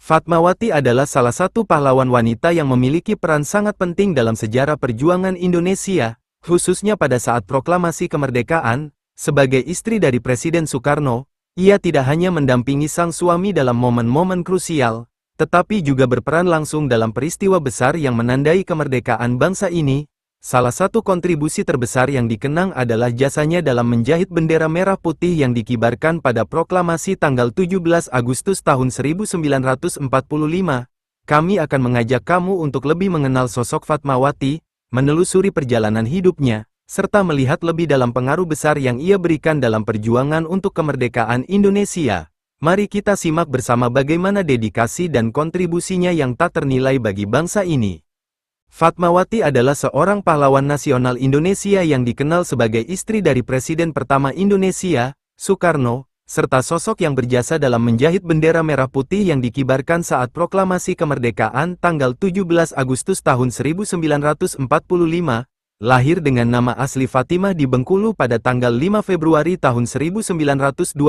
Fatmawati adalah salah satu pahlawan wanita yang memiliki peran sangat penting dalam sejarah perjuangan Indonesia, khususnya pada saat proklamasi kemerdekaan. Sebagai istri dari Presiden Soekarno, ia tidak hanya mendampingi sang suami dalam momen-momen krusial, tetapi juga berperan langsung dalam peristiwa besar yang menandai kemerdekaan bangsa ini. Salah satu kontribusi terbesar yang dikenang adalah jasanya dalam menjahit bendera merah putih yang dikibarkan pada proklamasi tanggal 17 Agustus tahun 1945. Kami akan mengajak kamu untuk lebih mengenal sosok Fatmawati, menelusuri perjalanan hidupnya, serta melihat lebih dalam pengaruh besar yang ia berikan dalam perjuangan untuk kemerdekaan Indonesia. Mari kita simak bersama bagaimana dedikasi dan kontribusinya yang tak ternilai bagi bangsa ini. Fatmawati adalah seorang pahlawan nasional Indonesia yang dikenal sebagai istri dari Presiden pertama Indonesia, Soekarno, serta sosok yang berjasa dalam menjahit bendera merah putih yang dikibarkan saat proklamasi kemerdekaan tanggal 17 Agustus tahun 1945. Lahir dengan nama asli Fatimah di Bengkulu pada tanggal 5 Februari tahun 1923,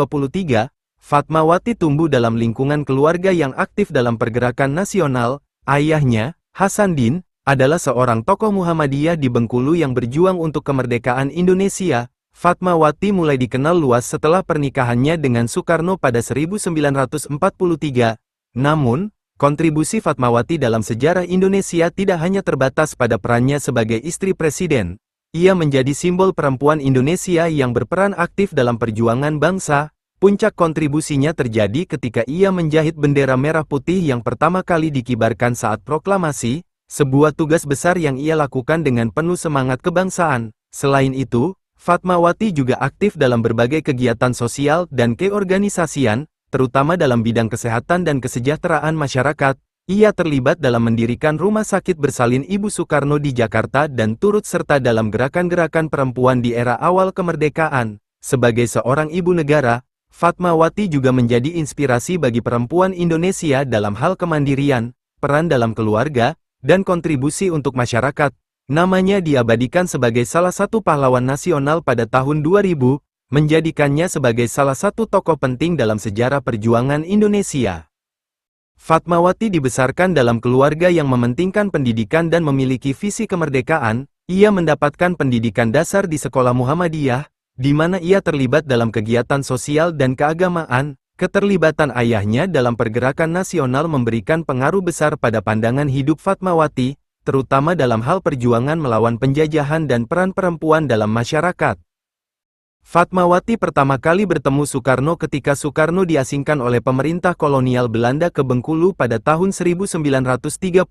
Fatmawati tumbuh dalam lingkungan keluarga yang aktif dalam pergerakan nasional. Ayahnya, Hasanuddin, adalah seorang tokoh Muhammadiyah di Bengkulu yang berjuang untuk kemerdekaan Indonesia. Fatmawati mulai dikenal luas setelah pernikahannya dengan Soekarno pada 1943. Namun, kontribusi Fatmawati dalam sejarah Indonesia tidak hanya terbatas pada perannya sebagai istri presiden. Ia menjadi simbol perempuan Indonesia yang berperan aktif dalam perjuangan bangsa. Puncak kontribusinya terjadi ketika ia menjahit bendera merah putih yang pertama kali dikibarkan saat proklamasi, sebuah tugas besar yang ia lakukan dengan penuh semangat kebangsaan. Selain itu, Fatmawati juga aktif dalam berbagai kegiatan sosial dan keorganisasian, terutama dalam bidang kesehatan dan kesejahteraan masyarakat. Ia terlibat dalam mendirikan Rumah Sakit Bersalin Ibu Soekarno di Jakarta dan turut serta dalam gerakan-gerakan perempuan di era awal kemerdekaan. Sebagai seorang ibu negara, Fatmawati juga menjadi inspirasi bagi perempuan Indonesia dalam hal kemandirian, peran dalam keluarga, dan kontribusi untuk masyarakat. Namanya diabadikan sebagai salah satu pahlawan nasional pada tahun 2000, menjadikannya sebagai salah satu tokoh penting dalam sejarah perjuangan Indonesia. Fatmawati dibesarkan dalam keluarga yang mementingkan pendidikan dan memiliki visi kemerdekaan. Ia mendapatkan pendidikan dasar di sekolah Muhammadiyah, di mana ia terlibat dalam kegiatan sosial dan keagamaan. Keterlibatan ayahnya dalam pergerakan nasional memberikan pengaruh besar pada pandangan hidup Fatmawati, terutama dalam hal perjuangan melawan penjajahan dan peran perempuan dalam masyarakat. Fatmawati pertama kali bertemu Soekarno ketika Soekarno diasingkan oleh pemerintah kolonial Belanda ke Bengkulu pada tahun 1938.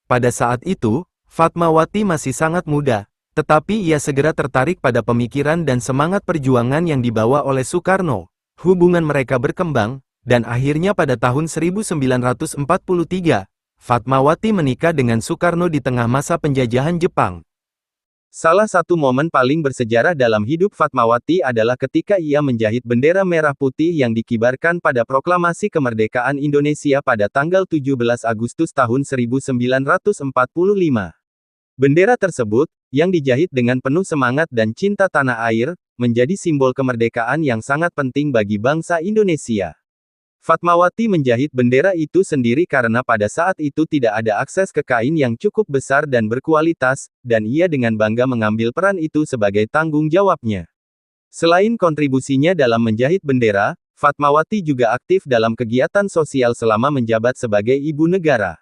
Pada saat itu, Fatmawati masih sangat muda, tetapi ia segera tertarik pada pemikiran dan semangat perjuangan yang dibawa oleh Soekarno. Hubungan mereka berkembang, dan akhirnya pada tahun 1943, Fatmawati menikah dengan Soekarno di tengah masa penjajahan Jepang. Salah satu momen paling bersejarah dalam hidup Fatmawati adalah ketika ia menjahit bendera merah putih yang dikibarkan pada proklamasi kemerdekaan Indonesia pada tanggal 17 Agustus tahun 1945. Bendera tersebut, yang dijahit dengan penuh semangat dan cinta tanah air, menjadi simbol kemerdekaan yang sangat penting bagi bangsa Indonesia. Fatmawati menjahit bendera itu sendiri karena pada saat itu tidak ada akses ke kain yang cukup besar dan berkualitas, dan ia dengan bangga mengambil peran itu sebagai tanggung jawabnya. Selain kontribusinya dalam menjahit bendera, Fatmawati juga aktif dalam kegiatan sosial selama menjabat sebagai ibu negara.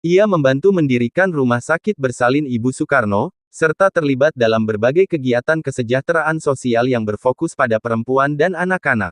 Ia membantu mendirikan Rumah Sakit Bersalin Ibu Soekarno, serta terlibat dalam berbagai kegiatan kesejahteraan sosial yang berfokus pada perempuan dan anak-anak.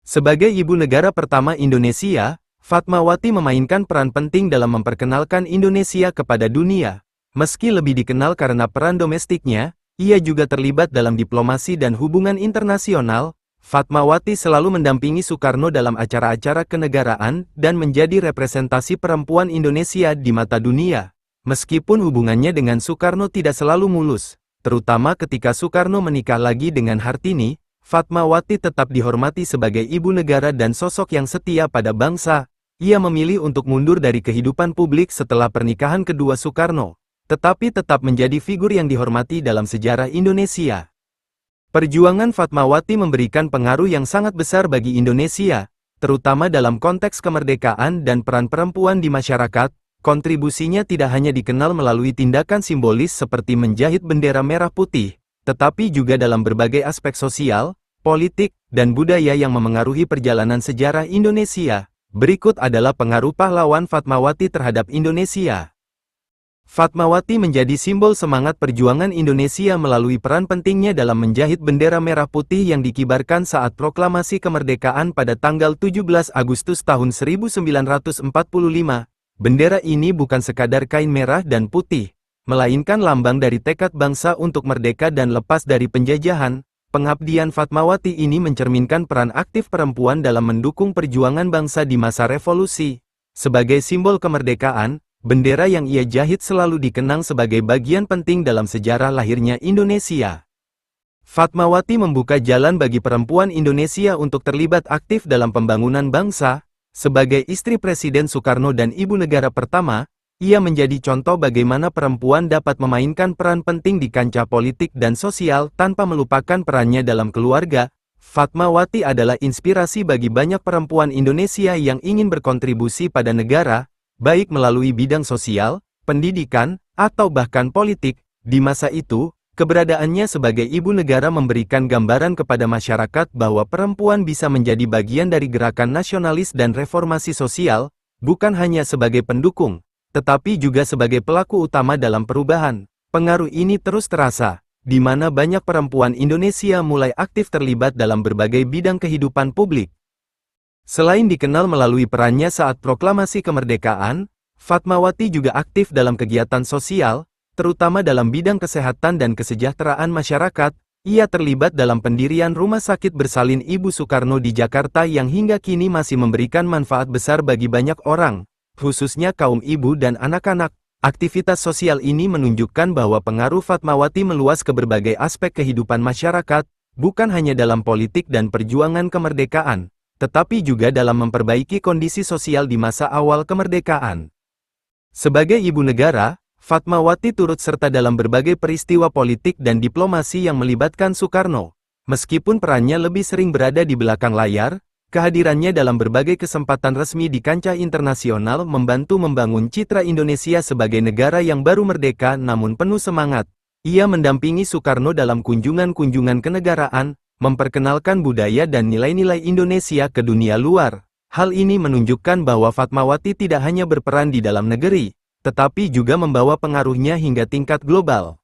Sebagai ibu negara pertama Indonesia, Fatmawati memainkan peran penting dalam memperkenalkan Indonesia kepada dunia. Meski lebih dikenal karena peran domestiknya, ia juga terlibat dalam diplomasi dan hubungan internasional. Fatmawati selalu mendampingi Soekarno dalam acara-acara kenegaraan dan menjadi representasi perempuan Indonesia di mata dunia. Meskipun hubungannya dengan Soekarno tidak selalu mulus, terutama ketika Soekarno menikah lagi dengan Hartini, Fatmawati tetap dihormati sebagai ibu negara dan sosok yang setia pada bangsa. Ia memilih untuk mundur dari kehidupan publik setelah pernikahan kedua Soekarno, tetapi tetap menjadi figur yang dihormati dalam sejarah Indonesia. Perjuangan Fatmawati memberikan pengaruh yang sangat besar bagi Indonesia. terutama dalam konteks kemerdekaan dan peran perempuan di masyarakat. Kontribusinya tidak hanya dikenal melalui tindakan simbolis seperti menjahit bendera merah putih, tetapi juga dalam berbagai aspek sosial, politik, dan budaya yang memengaruhi perjalanan sejarah Indonesia. Berikut adalah pengaruh pahlawan Fatmawati terhadap Indonesia. Fatmawati menjadi simbol semangat perjuangan Indonesia melalui peran pentingnya dalam menjahit bendera merah putih yang dikibarkan saat proklamasi kemerdekaan pada tanggal 17 Agustus tahun 1945. Bendera ini bukan sekadar kain merah dan putih, melainkan lambang dari tekad bangsa untuk merdeka dan lepas dari penjajahan. Pengabdian Fatmawati ini mencerminkan peran aktif perempuan dalam mendukung perjuangan bangsa di masa revolusi. Sebagai simbol kemerdekaan, bendera yang ia jahit selalu dikenang sebagai bagian penting dalam sejarah lahirnya Indonesia. Fatmawati membuka jalan bagi perempuan Indonesia untuk terlibat aktif dalam pembangunan bangsa. Sebagai istri Presiden Soekarno dan ibu negara pertama, ia menjadi contoh bagaimana perempuan dapat memainkan peran penting di kancah politik dan sosial tanpa melupakan perannya dalam keluarga. Fatmawati adalah inspirasi bagi banyak perempuan Indonesia yang ingin berkontribusi pada negara, baik melalui bidang sosial, pendidikan, atau bahkan politik. Di masa itu, keberadaannya sebagai ibu negara memberikan gambaran kepada masyarakat bahwa perempuan bisa menjadi bagian dari gerakan nasionalis dan reformasi sosial, bukan hanya sebagai pendukung, tetapi juga sebagai pelaku utama dalam perubahan. Pengaruh ini terus terasa, di mana banyak perempuan Indonesia mulai aktif terlibat dalam berbagai bidang kehidupan publik. Selain dikenal melalui perannya saat proklamasi kemerdekaan, Fatmawati juga aktif dalam kegiatan sosial, terutama dalam bidang kesehatan dan kesejahteraan masyarakat. Ia terlibat dalam pendirian Rumah Sakit Bersalin Ibu Soekarno di Jakarta yang hingga kini masih memberikan manfaat besar bagi banyak orang, khususnya kaum ibu dan anak-anak. Aktivitas sosial ini menunjukkan bahwa pengaruh Fatmawati meluas ke berbagai aspek kehidupan masyarakat, bukan hanya dalam politik dan perjuangan kemerdekaan, tetapi juga dalam memperbaiki kondisi sosial di masa awal kemerdekaan. Sebagai ibu negara, Fatmawati turut serta dalam berbagai peristiwa politik dan diplomasi yang melibatkan Soekarno. Meskipun perannya lebih sering berada di belakang layar, kehadirannya dalam berbagai kesempatan resmi di kancah internasional membantu membangun citra Indonesia sebagai negara yang baru merdeka namun penuh semangat. Ia mendampingi Soekarno dalam kunjungan-kunjungan kenegaraan, memperkenalkan budaya dan nilai-nilai Indonesia ke dunia luar. Hal ini menunjukkan bahwa Fatmawati tidak hanya berperan di dalam negeri, tetapi juga membawa pengaruhnya hingga tingkat global.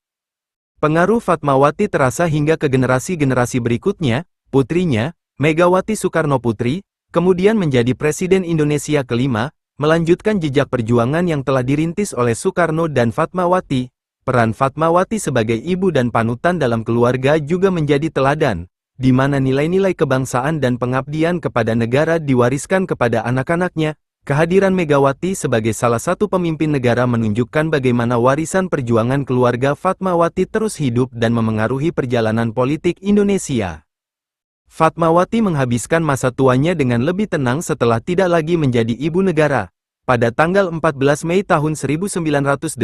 Pengaruh Fatmawati terasa hingga ke generasi-generasi berikutnya. Putrinya, Megawati Soekarno Putri, kemudian menjadi Presiden Indonesia kelima, melanjutkan jejak perjuangan yang telah dirintis oleh Soekarno dan Fatmawati. Peran Fatmawati sebagai ibu dan panutan dalam keluarga juga menjadi teladan, di mana nilai-nilai kebangsaan dan pengabdian kepada negara diwariskan kepada anak-anaknya. Kehadiran Megawati sebagai salah satu pemimpin negara menunjukkan bagaimana warisan perjuangan keluarga Fatmawati terus hidup dan memengaruhi perjalanan politik Indonesia. Fatmawati menghabiskan masa tuanya dengan lebih tenang setelah tidak lagi menjadi ibu negara. Pada tanggal 14 Mei tahun 1980,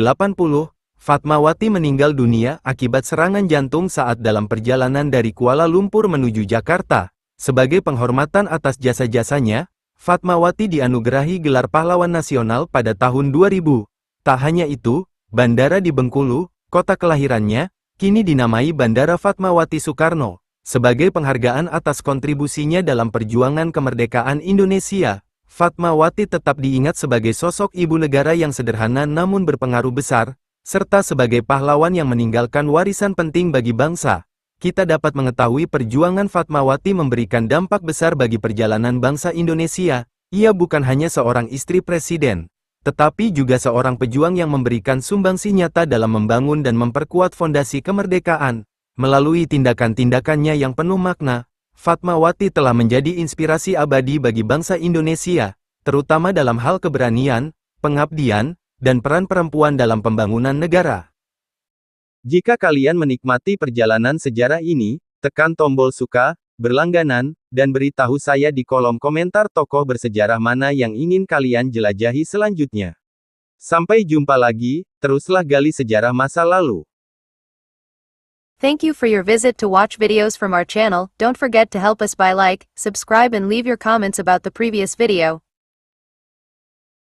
Fatmawati meninggal dunia akibat serangan jantung saat dalam perjalanan dari Kuala Lumpur menuju Jakarta. Sebagai penghormatan atas jasa-jasanya, Fatmawati dianugerahi gelar pahlawan nasional pada tahun 2000. Tak hanya itu, bandara di Bengkulu, kota kelahirannya, kini dinamai Bandara Fatmawati Soekarno. Sebagai penghargaan atas kontribusinya dalam perjuangan kemerdekaan Indonesia, Fatmawati tetap diingat sebagai sosok ibu negara yang sederhana namun berpengaruh besar, serta sebagai pahlawan yang meninggalkan warisan penting bagi bangsa. Kita dapat mengetahui perjuangan Fatmawati memberikan dampak besar bagi perjalanan bangsa Indonesia. Ia bukan hanya seorang istri presiden, tetapi juga seorang pejuang yang memberikan sumbangsih nyata dalam membangun dan memperkuat fondasi kemerdekaan. Melalui tindakan-tindakannya yang penuh makna, Fatmawati telah menjadi inspirasi abadi bagi bangsa Indonesia, terutama dalam hal keberanian, pengabdian, dan peran perempuan dalam pembangunan negara. Jika kalian menikmati perjalanan sejarah ini, tekan tombol suka, berlangganan, dan beritahu saya di kolom komentar tokoh bersejarah mana yang ingin kalian jelajahi selanjutnya. Sampai jumpa lagi, teruslah gali sejarah masa lalu. Thank you for your visit to watch videos from our channel. Don't forget to help us by like, subscribe and leave your comments about the previous video.